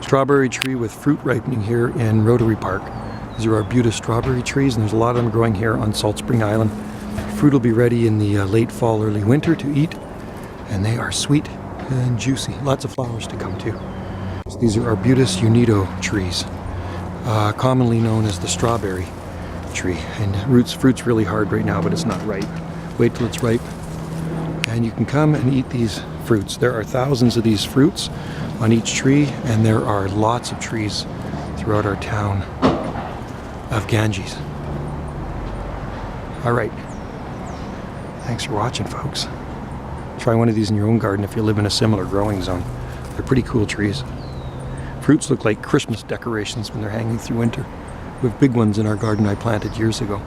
Strawberry tree with fruit ripening here in Rotary Park. These are Arbutus strawberry trees, and there's a lot of them growing here on Salt Spring Island. Fruit will be ready in the late fall, early winter to eat, and they are sweet and juicy. Lots of flowers to come too. So these are Arbutus unedo trees, commonly known as the strawberry tree. And fruit's really hard right now, but it's not ripe. Wait till it's ripe, and you can come and eat these fruits. There are thousands of these fruits on each tree, and there are lots of trees throughout our town of Ganges. All right. Thanks for watching, folks. Try one of these in your own garden if you live in a similar growing zone. They're pretty cool trees. Fruits look like Christmas decorations when they're hanging through winter. We have big ones in our garden I planted years ago.